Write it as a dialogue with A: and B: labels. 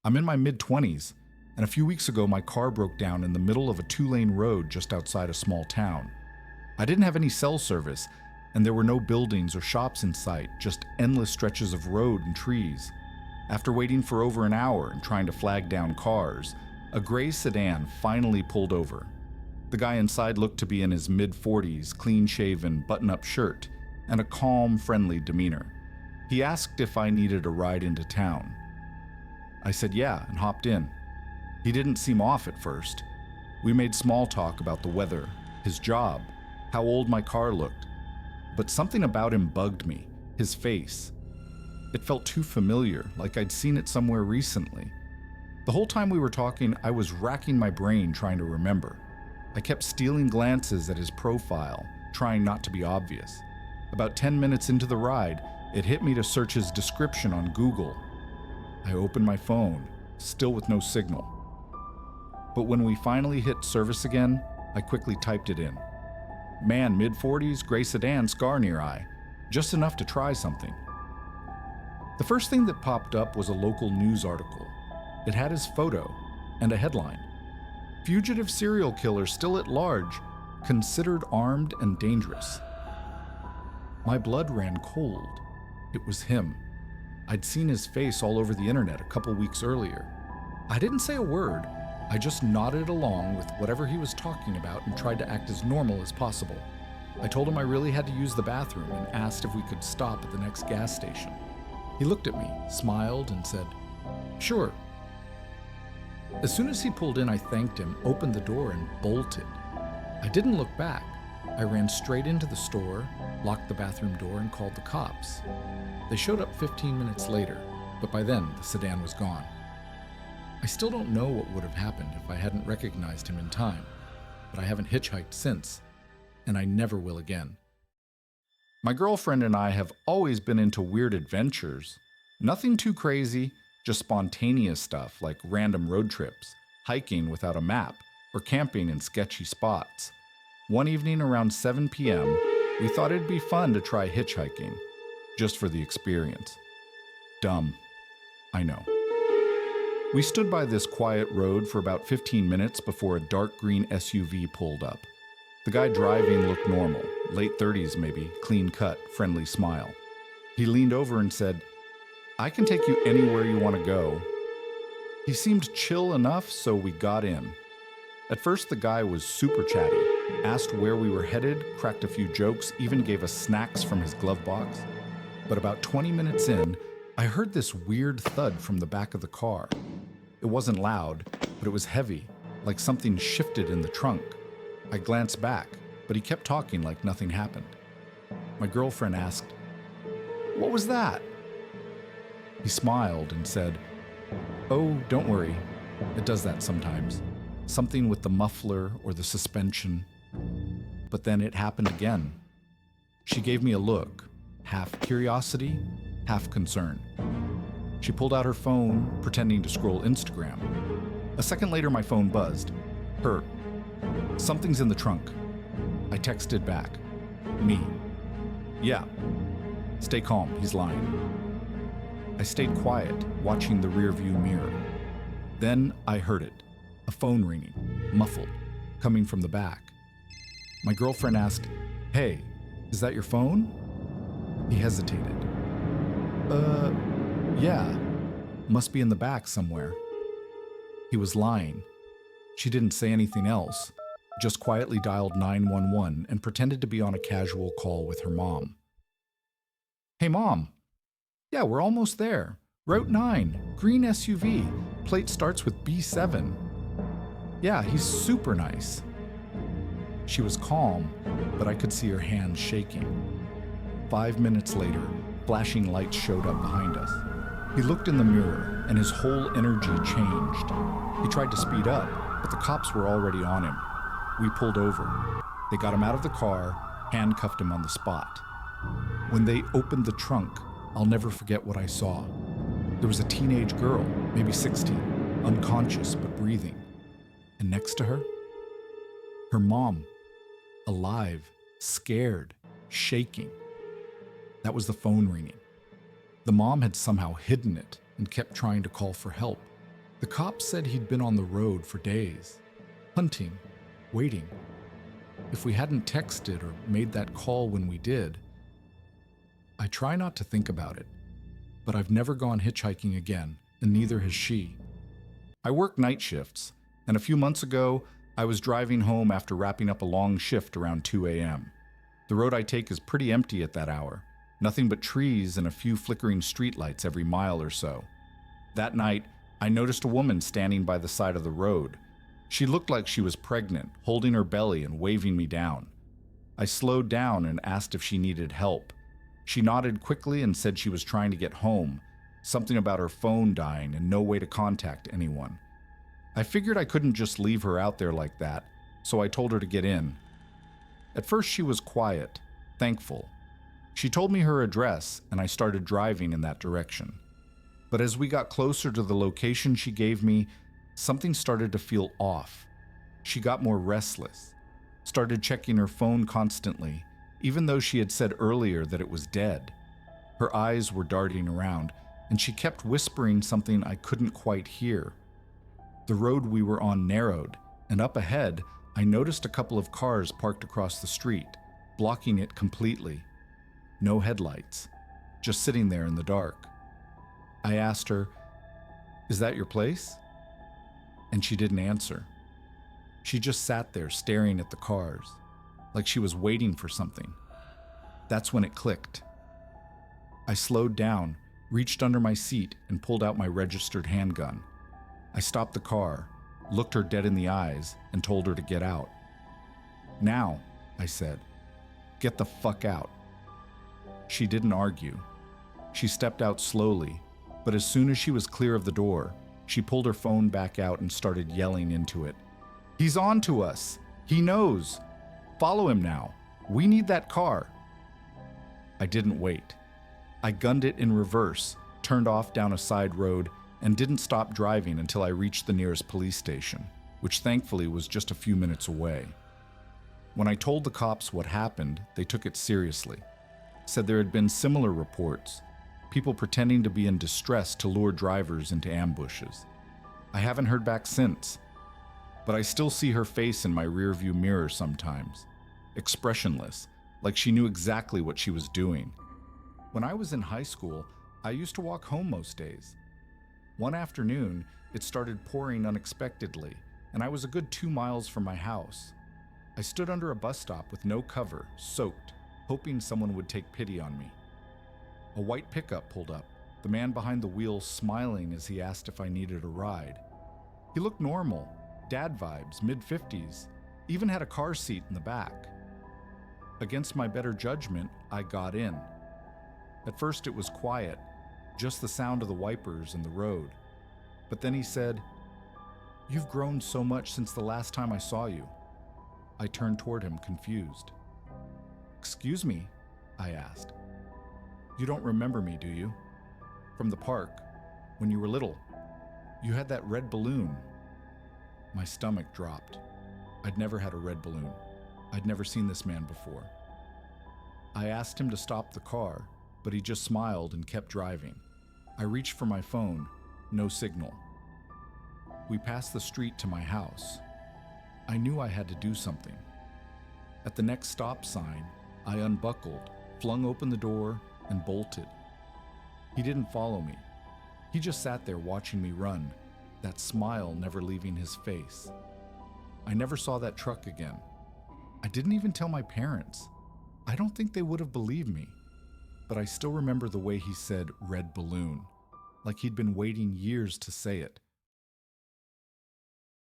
A: I'm in my mid-20s, and a few weeks ago my car broke down in the middle of a 2-lane road just outside a small town. I didn't have any cell service, and there were no buildings or shops in sight, just endless stretches of road and trees. After waiting for over an hour and trying to flag down cars, a gray sedan finally pulled over. The guy inside looked to be in his mid-40s, clean-shaven, button-up shirt, and a calm, friendly demeanor. He asked if I needed a ride into town. I said yeah and hopped in. He didn't seem off at first. We made small talk about the weather, his job, how old my car looked. But something about him bugged me, his face. It felt too familiar, like I'd seen it somewhere recently. The whole time we were talking, I was racking my brain trying to remember. I kept stealing glances at his profile, trying not to be obvious. About 10 minutes into the ride, it hit me to search his description on Google. I opened my phone, still with no signal. But when we finally hit service again, I quickly typed it in. Man, mid-40s, gray sedan, scar near eye. Just enough to try something. The first thing that popped up was a local news article. It had his photo and a headline. Fugitive serial killer still at large, considered armed and dangerous. My blood ran cold. It was him. I'd seen his face all over the internet a couple weeks earlier. I didn't say a word. I just nodded along with whatever he was talking about and tried to act as normal as possible. I told him I really had to use the bathroom and asked if we could stop at the next gas station. He looked at me, smiled, and said, "Sure." As soon as he pulled in, I thanked him, opened the door, and bolted. I didn't look back. I ran straight into the store, locked the bathroom door, and called the cops. They showed up 15 minutes later, but by then the sedan was gone. I still don't know what would have happened if I hadn't recognized him in time, but I haven't hitchhiked since, and I never will again. My girlfriend and I have always been into weird adventures. Nothing too crazy, just spontaneous stuff like random road trips, hiking without a map, or camping in sketchy spots. One evening around 7 p.m., we thought it'd be fun to try hitchhiking, just for the experience. Dumb, I know. We stood by this quiet road for about 15 minutes before a dark green SUV pulled up. The guy driving looked normal, late 30s maybe, clean cut, friendly smile. He leaned over and said, "I can take you anywhere you want to go." He seemed chill enough, so we got in. At first, the guy was super chatty, asked where we were headed, cracked a few jokes, even gave us snacks from his glove box. But about 20 minutes in, I heard this weird thud from the back of the car. It wasn't loud, but it was heavy, like something shifted in the trunk. I glanced back, but he kept talking like nothing happened. My girlfriend asked, "What was that?" He smiled and said, "Oh, don't worry. It does that sometimes. Something with the muffler or the suspension." But then it happened again. She gave me a look, half curiosity, half concern. She pulled out her phone, pretending to scroll Instagram. A second later, my phone buzzed. Her. "Something's in the trunk." I texted back. Me. "Yeah. Stay calm, he's lying." I stayed quiet, watching the rearview mirror. Then I heard it. A phone ringing, muffled, coming from the back. My girlfriend asked, "Hey, is that your phone?" He hesitated. Yeah. Must be in the back somewhere." He was lying. She didn't say anything else, just quietly dialed 911 and pretended to be on a casual call with her mom. "Hey, Mom. Yeah, we're almost there. Route 9, green SUV. Plate starts with B7. Yeah, he's super nice." She was calm, but I could see her hands shaking. 5 minutes later, flashing lights showed up behind us. He looked in the mirror, and his whole energy changed. He tried to speed up, but the cops were already on him. We pulled over. They got him out of the car, handcuffed him on the spot. When they opened the trunk, I'll never forget what I saw. There was a teenage girl, maybe 16, unconscious but breathing. And next to her, her mom, alive, scared, shaking. That was the phone ringing. The mom had somehow hidden it and kept trying to call for help. The cop said he'd been on the road for days, hunting, waiting. If we hadn't texted or made that call when we did, I try not to think about it, but I've never gone hitchhiking again, and neither has she. I work night shifts, and a few months ago, I was driving home after wrapping up a long shift around 2 a.m. The road I take is pretty empty at that hour, nothing but trees and a few flickering streetlights every mile or so. That night, I noticed a woman standing by the side of the road. She looked like she was pregnant, holding her belly and waving me down. I slowed down and asked if she needed help. She nodded quickly and said she was trying to get home, something about her phone dying and no way to contact anyone. I figured I couldn't just leave her out there like that, so I told her to get in. At first she was quiet, thankful. She told me her address and I started driving in that direction. But as we got closer to the location she gave me, something started to feel off. She got more restless, started checking her phone constantly, even though she had said earlier that it was dead. Her eyes were darting around, and she kept whispering something I couldn't quite hear. The road we were on narrowed, and up ahead, I noticed a couple of cars parked across the street, blocking it completely. No headlights, just sitting there in the dark. I asked her, "Is that your place?" And she didn't answer. She just sat there staring at the cars, like she was waiting for something. That's when it clicked. I slowed down, reached under my seat, and pulled out my registered handgun. I stopped the car, looked her dead in the eyes, and told her to get out. "Now," I said. "Get the fuck out." She didn't argue. She stepped out slowly, but as soon as she was clear of the door, she pulled her phone back out and started yelling into it. "He's on to us! He knows! Follow him now! We need that car!" I didn't wait. I gunned it in reverse, turned off down a side road, and didn't stop driving until I reached the nearest police station, which thankfully was just a few minutes away. When I told the cops what happened, they took it seriously. Said there had been similar reports, people pretending to be in distress to lure drivers into ambushes. I haven't heard back since, but I still see her face in my rearview mirror sometimes, expressionless, like she knew exactly what she was doing. When I was in high school, I used to walk home most days. One afternoon, it started pouring unexpectedly, and I was a good 2 miles from my house. I stood under a bus stop with no cover, soaked, hoping someone would take pity on me. A white pickup pulled up, the man behind the wheel smiling as he asked if I needed a ride. He looked normal, dad vibes, mid-50s, even had a car seat in the back. Against my better judgment, I got in. At first it was quiet, just the sound of the wipers and the road. But then he said, "You've grown so much since the last time I saw you." I turned toward him, confused. "Excuse me?" I asked. "You don't remember me, do you? From the park, when you were little. You had that red balloon." My stomach dropped. I'd never had a red balloon. I'd never seen this man before. I asked him to stop the car, but he just smiled and kept driving. I reached for my phone, no signal. We passed the street to my house. I knew I had to do something. At the next stop sign, I unbuckled, flung open the door, and bolted. He didn't follow me. He just sat there watching me run, that smile never leaving his face. I never saw that truck again. I didn't even tell my parents. I don't think they would have believed me. But I still remember the way he said "red balloon," like he'd been waiting years to say it.